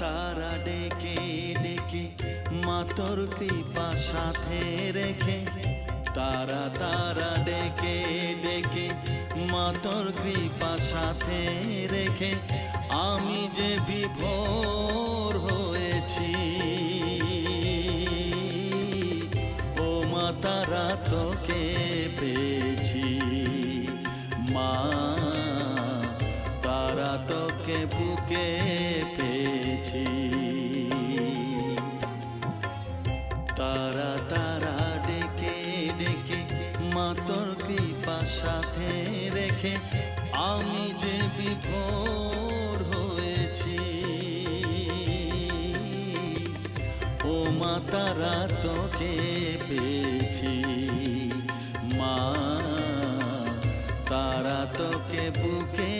তারা ডেকে ডেকে মা তোর কৃপা সাথে রেখে, তারা তারা ডেকে ডেকে মা তোর কৃপা সাথে রেখে আমি যে বিভোর হয়েছি। ও মা তারা তোকে পেয়েছি, মা তারা তোকে বুকে পেয়েছি। তারা তারা ডেকে ডেকে মা তোর কৃপা সাথে রেখে আমি যে বিভোর হয়েছি। ও মা তারা তোকে পেয়েছি, মা তারা তোকে বুকে